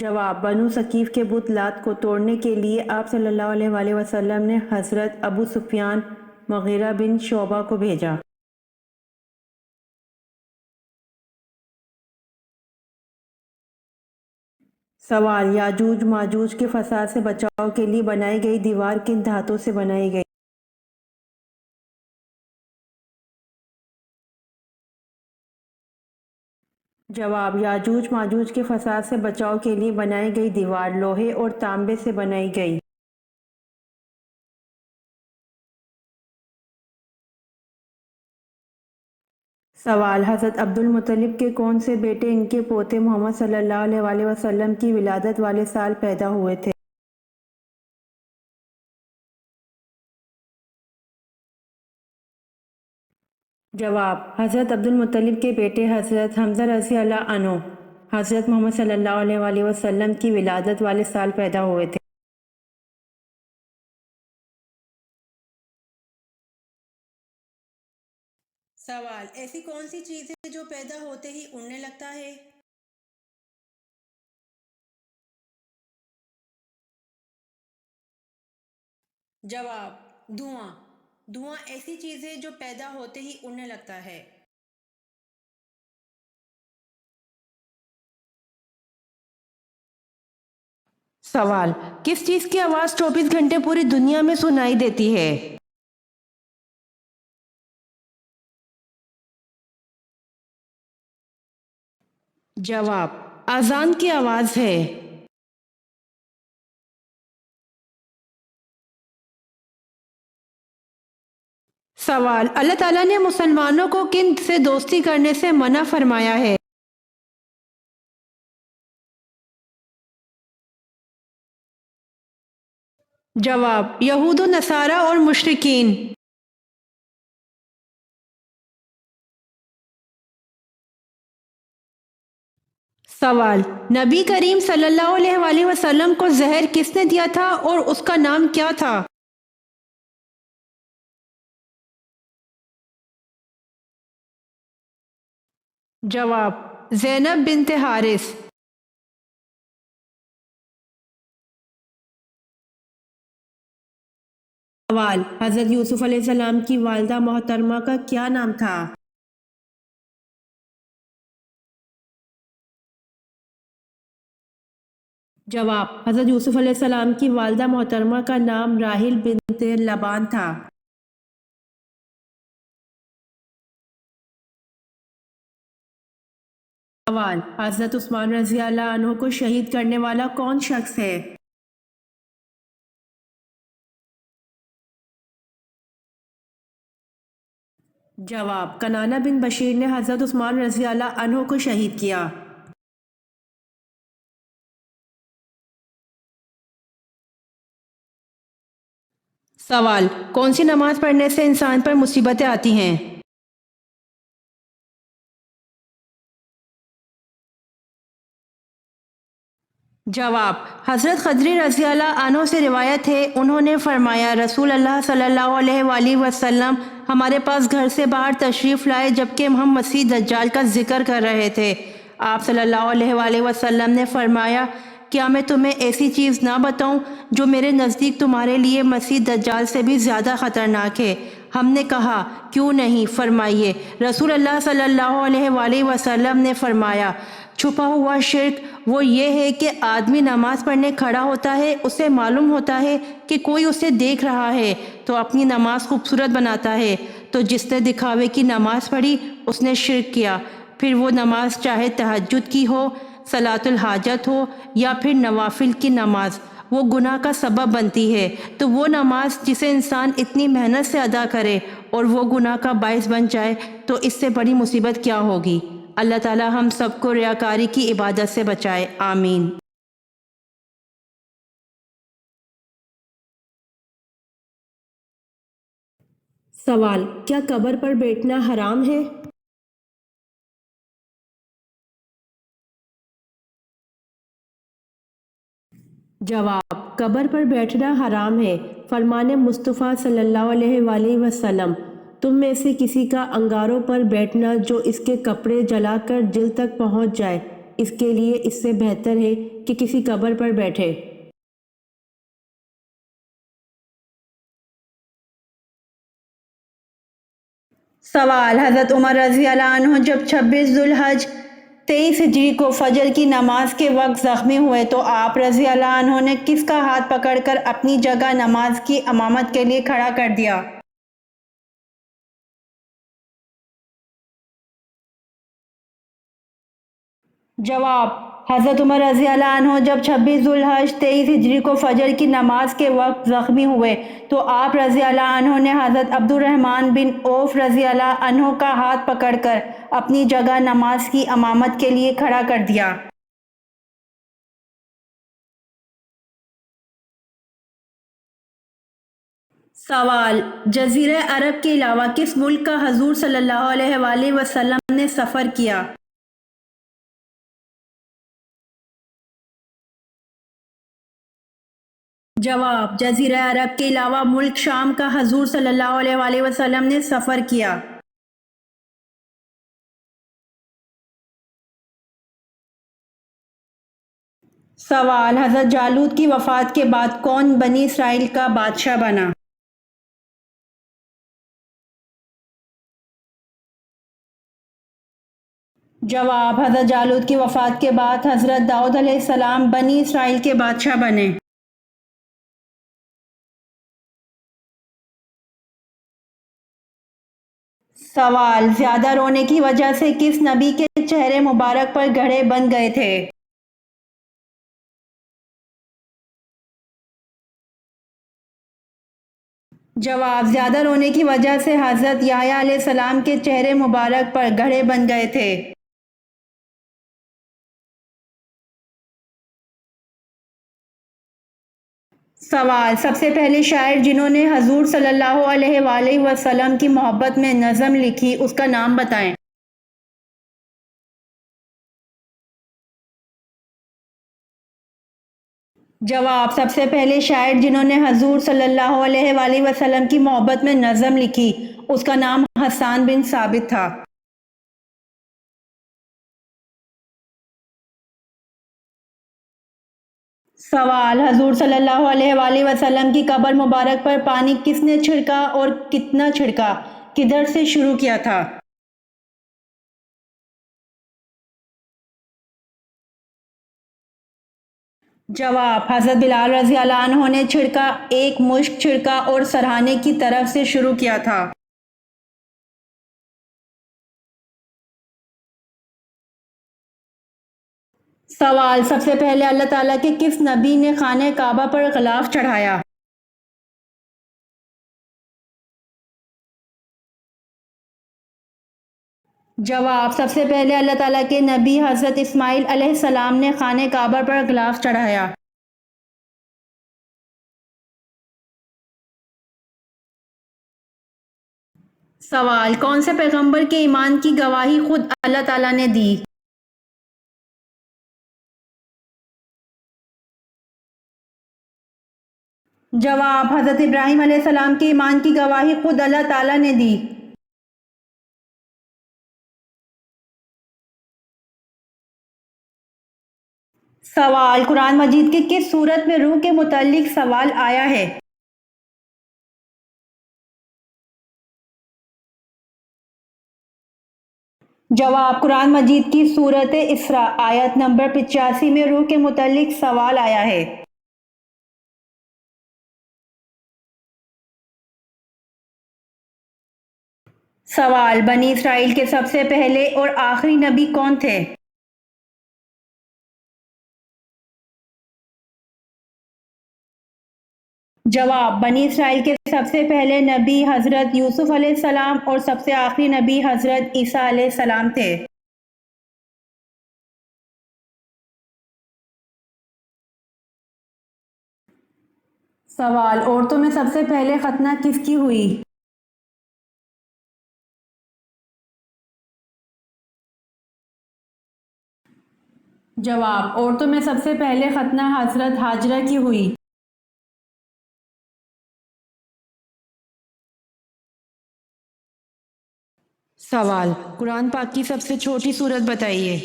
جواب: بنو ثقیف کے بت لات کو توڑنے کے لیے آپ صلی اللہ علیہ وآلہ وسلم نے حضرت ابو سفیان مغیرہ بن شعبہ کو بھیجا۔ سوال: یاجوج ماجوج کے فساد سے بچاؤ کے لیے بنائی گئی دیوار کن دھاتوں سے بنائی گئی؟ جواب: یاجوج ماجوج کے فساد سے بچاؤ کے لیے بنائی گئی دیوار لوہے اور تانبے سے بنائی گئی۔ سوال: حضرت عبد المطلب کے کون سے بیٹے ان کے پوتے محمد صلی اللہ علیہ وآلہ وسلم کی ولادت والے سال پیدا ہوئے تھے؟ جواب: حضرت عبد المطلب کے بیٹے حضرت حمزہ رضی اللہ عنہ حضرت محمد صلی اللہ علیہ وآلہ وسلم کی ولادت والے سال پیدا ہوئے تھے۔ سوال: ایسی کون سی چیز ہے جو پیدا ہوتے ہی اڑنے لگتا ہے؟ جواب: دھواں۔ دھواں ایسی چیز ہے جو پیدا ہوتے ہی اڑنے لگتا ہے۔ سوال: کس چیز کی آواز 24 گھنٹے پوری دنیا میں سنائی دیتی ہے؟ جواب: اذان کی آواز ہے۔ سوال: اللہ تعالیٰ نے مسلمانوں کو کن سے دوستی کرنے سے منع فرمایا ہے؟ جواب: یہود و نصارہ اور مشرکین۔ سوال: نبی کریم صلی اللہ علیہ وآلہ وسلم کو زہر کس نے دیا تھا اور اس کا نام کیا تھا؟ جواب: زینب بنت حارث۔ سوال: حضرت یوسف علیہ السلام کی والدہ محترمہ کا کیا نام تھا؟ جواب: حضرت یوسف علیہ السلام کی والدہ محترمہ کا نام راحیل بنت لبان تھا۔ سوال: حضرت عثمان رضی اللہ عنہ کو شہید کرنے والا کون شخص ہے؟ جواب: کنانہ بن بشیر نے حضرت عثمان رضی اللہ عنہ کو شہید کیا۔ سوال: کون سی نماز پڑھنے سے انسان پر مصیبتیں آتی ہیں؟ جواب: حضرت خضر رضی اللہ عنہ سے روایت ہے، انہوں نے فرمایا رسول اللہ صلی اللہ علیہ وآلہ وسلم ہمارے پاس گھر سے باہر تشریف لائے جبکہ ہم مسیح دجال کا ذکر کر رہے تھے۔ آپ صلی اللہ علیہ وآلہ وسلم نے فرمایا کیا میں تمہیں ایسی چیز نہ بتاؤں جو میرے نزدیک تمہارے لیے مسیح دجال سے بھی زیادہ خطرناک ہے؟ ہم نے کہا کیوں نہیں، فرمائیے۔ رسول اللہ صلی اللہ علیہ وآلہ وسلم نے فرمایا چھپا ہوا شرک وہ یہ ہے کہ آدمی نماز پڑھنے کھڑا ہوتا ہے، اسے معلوم ہوتا ہے کہ کوئی اسے دیکھ رہا ہے تو اپنی نماز خوبصورت بناتا ہے، تو جس نے دکھاوے کی نماز پڑھی اس نے شرک کیا، پھر وہ نماز چاہے تہجد کی ہو، صلاۃ الحاجت ہو یا پھر نوافل کی نماز، وہ گناہ کا سبب بنتی ہے۔ تو وہ نماز جسے انسان اتنی محنت سے ادا کرے اور وہ گناہ کا باعث بن جائے تو اس سے بڑی مصیبت کیا ہوگی۔ اللہ تعالی ہم سب کو ریاکاری کی عبادت سے بچائے، آمین۔ سوال: کیا قبر پر بیٹھنا حرام ہے؟ جواب: قبر پر بیٹھنا حرام ہے۔ فرمان مصطفیٰ صلی اللہ علیہ وآلہ وسلم تم میں سے کسی کا انگاروں پر بیٹھنا جو اس کے کپڑے جلا کر دل تک پہنچ جائے اس کے لیے اس سے بہتر ہے کہ کسی قبر پر بیٹھے۔ سوال: حضرت عمر رضی اللہ عنہ جب 26 ذو الحج 23 ہجری کو فجر کی نماز کے وقت زخمی ہوئے تو آپ رضی اللہ عنہ نے کس کا ہاتھ پکڑ کر اپنی جگہ نماز کی امامت کے لیے کھڑا کر دیا؟ جواب: حضرت عمر رضی اللہ عنہ جب 26 ذو الحج 23 ہجری کو فجر کی نماز کے وقت زخمی ہوئے تو آپ رضی اللہ عنہ نے حضرت عبد الرحمن بن عوف رضی اللہ عنہ کا ہاتھ پکڑ کر اپنی جگہ نماز کی امامت کے لیے کھڑا کر دیا۔ سوال: جزیرہ عرب کے علاوہ کس ملک کا حضور صلی اللہ علیہ وآلہ وسلم نے سفر کیا؟ جواب: جزیرہ عرب کے علاوہ ملک شام کا حضور صلی اللہ علیہ وآلہ وسلم نے سفر کیا۔ سوال: حضرت جالوت کی وفات کے بعد کون بنی اسرائیل کا بادشاہ بنا؟ جواب: حضرت جالوت کی وفات کے بعد حضرت داؤد علیہ السلام بنی اسرائیل کے بادشاہ بنے۔ سوال: زیادہ رونے کی وجہ سے کس نبی کے چہرے مبارک پر گڑھے بن گئے تھے؟ جواب: زیادہ رونے کی وجہ سے حضرت یحییٰ علیہ السلام کے چہرے مبارک پر گڑھے بن گئے تھے۔ سوال: سب سے پہلے شاعر جنہوں نے حضور صلی اللہ علیہ وآلہ وسلم کی محبت میں نظم لکھی اس کا نام بتائیں۔ جواب: سب سے پہلے شاعر جنہوں نے حضور صلی اللہ علیہ وآلہ وسلم کی محبت میں نظم لکھی اس کا نام حسان بن ثابت تھا۔ سوال: حضور صلی اللہ علیہ وآلہ وسلم کی قبر مبارک پر پانی کس نے چھڑکا اور کتنا چھڑکا؟ کدھر سے شروع کیا تھا؟ جواب: حضرت بلال رضی اللہ عنہ نے چھڑکا، ایک مشک چھڑکا اور سرہانے کی طرف سے شروع کیا تھا۔ سوال: سب سے پہلے اللہ تعالیٰ کے کس نبی نے خانہ کعبہ پر غلاف چڑھایا؟ جواب: سب سے پہلے اللہ تعالیٰ کے نبی حضرت اسماعیل علیہ السلام نے خانہ کعبہ پر غلاف چڑھایا۔ سوال: کون سے پیغمبر کے ایمان کی گواہی خود اللہ تعالیٰ نے دی؟ جواب: حضرت ابراہیم علیہ السلام کے ایمان کی گواہی خود اللہ تعالیٰ نے دی۔ سوال: قرآن مجید کی کس سورت میں روح کے متعلق سوال آیا ہے؟ جواب: قرآن مجید کی سورت اسراء آیت نمبر 85 میں روح کے متعلق سوال آیا ہے۔ سوال: بنی اسرائیل کے سب سے پہلے اور آخری نبی کون تھے؟ جواب: بنی اسرائیل کے سب سے پہلے نبی حضرت یوسف علیہ السلام اور سب سے آخری نبی حضرت عیسیٰ علیہ السلام تھے۔ سوال: عورتوں میں سب سے پہلے ختنہ کس کی ہوئی؟ جواب: عورتوں میں سب سے پہلے ختنہ حضرت ہاجرہ کی ہوئی۔ سوال: قرآن پاک کی سب سے چھوٹی سورت بتائیے۔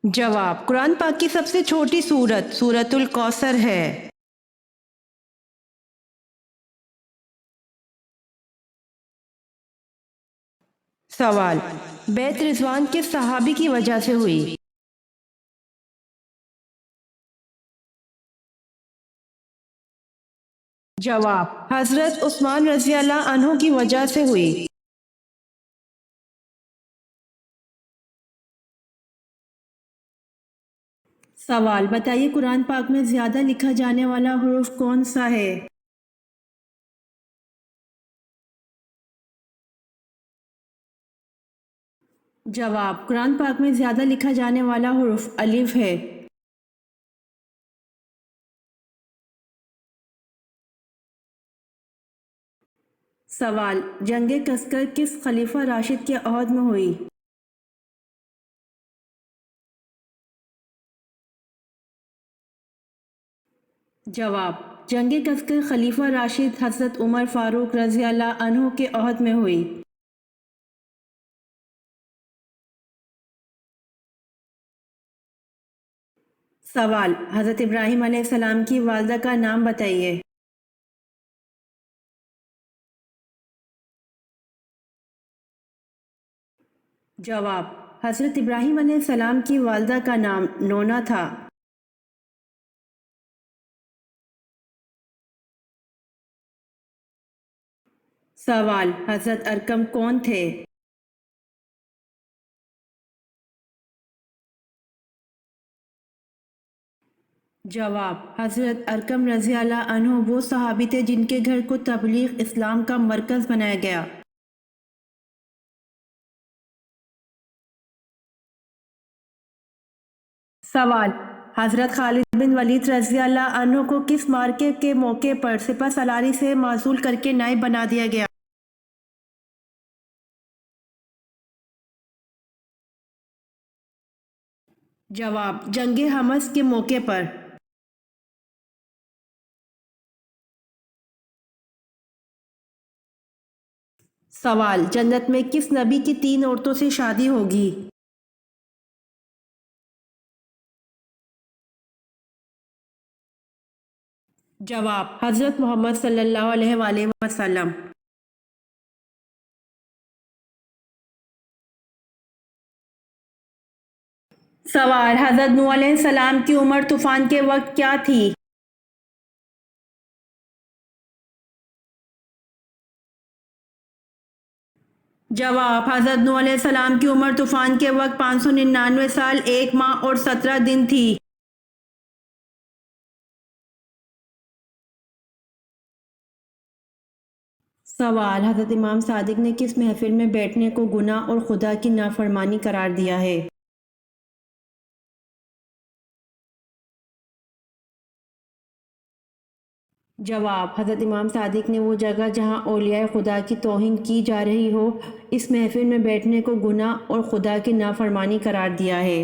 جواب، قرآن پاک کی سب سے چھوٹی سورت سورۃ الکوثر ہے۔ سوال، بیعت رضوان کس صحابی کی وجہ سے ہوئی؟ جواب، حضرت عثمان رضی اللہ عنہ کی وجہ سے ہوئی۔ سوال، بتائیے قرآن پاک میں زیادہ لکھا جانے والا حرف کون سا ہے؟ جواب، قرآن پاک میں زیادہ لکھا جانے والا حرف الف ہے۔ سوال، جنگ کسکر کس خلیفہ راشد کے عہد میں ہوئی؟ جواب، جنگ کسکر خلیفہ راشد حضرت عمر فاروق رضی اللہ عنہ کے عہد میں ہوئی۔ سوال، حضرت ابراہیم علیہ السلام کی والدہ کا نام بتائیے۔ جواب، حضرت ابراہیم علیہ السلام کی والدہ کا نام نونا تھا۔ سوال، حضرت ارقم کون تھے؟ جواب، حضرت ارقم رضی اللہ عنہ وہ صحابی تھے جن کے گھر کو تبلیغ اسلام کا مرکز بنایا گیا۔ سوال، حضرت خالد بن ولید رضی اللہ عنہ کو کس معرکے کے موقع پر سپہ سالاری سے معزول کر کے نائب بنا دیا گیا؟ جواب، جنگ حمص کے موقع پر۔ سوال، جنت میں کس نبی کی 3 عورتوں سے شادی ہوگی؟ جواب، حضرت محمد صلی اللہ علیہ وآلہ وسلم۔ سوال، حضرت نوح علیہ السلام کی عمر طوفان کے وقت کیا تھی؟ جواب، حضرت نوح علیہ السلام کی عمر طوفان کے وقت 599 سال 1 ماہ اور 17 دن تھی۔ سوال، حضرت امام صادق نے کس محفل میں بیٹھنے کو گناہ اور خدا کی نافرمانی قرار دیا ہے؟ جواب، حضرت امام صادق نے وہ جگہ جہاں اولیاء خدا کی توہین کی جا رہی ہو اس محفل میں بیٹھنے کو گناہ اور خدا کی نافرمانی قرار دیا ہے۔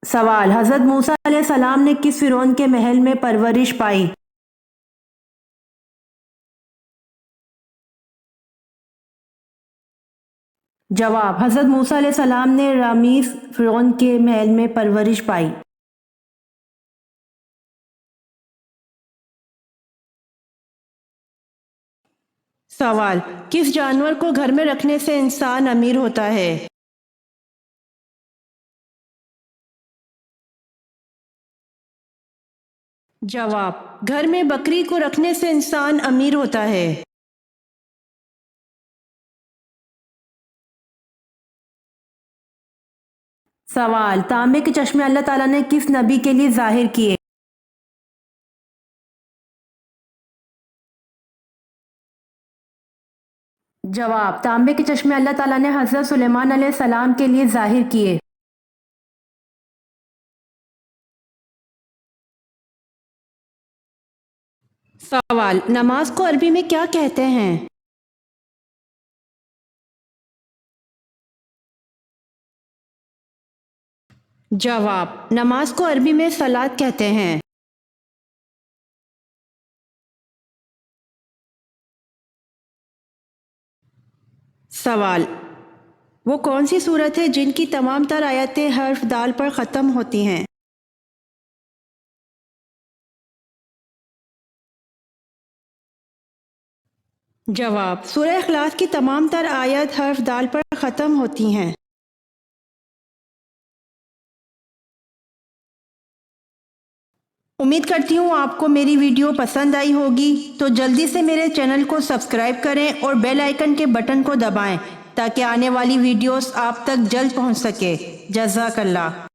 سوال، حضرت موسیٰ علیہ السلام نے کس فرعون کے محل میں پرورش پائی؟ جواب، حضرت موسیٰ علیہ السلام نے رامیس فرعون کے محل میں پرورش پائی۔ سوال، کس جانور کو گھر میں رکھنے سے انسان امیر ہوتا ہے؟ جواب، گھر میں بکری کو رکھنے سے انسان امیر ہوتا ہے۔ سوال، تانبے کے چشمے اللہ تعالیٰ نے کس نبی کے لیے ظاہر کیے؟ جواب، تانبے کے چشمے اللہ تعالیٰ نے حضرت سلیمان علیہ السلام کے لیے ظاہر کیے۔ سوال، نماز کو عربی میں کیا کہتے ہیں؟ جواب، نماز کو عربی میں صلاۃ کہتے ہیں۔ سوال: وہ کون سی صورت ہے جن کی تمام تر آیتیں حرف دال پر ختم ہوتی ہیں؟ جواب: سورہ اخلاص کی تمام تر آیت حرف دال پر ختم ہوتی ہیں۔ امید کرتی ہوں آپ کو میری ویڈیو پسند آئی ہوگی، تو جلدی سے میرے چینل کو سبسکرائب کریں اور بیل آئیکن کے بٹن کو دبائیں تاکہ آنے والی ویڈیوز آپ تک جلد پہنچ سکے۔ جزاک اللہ۔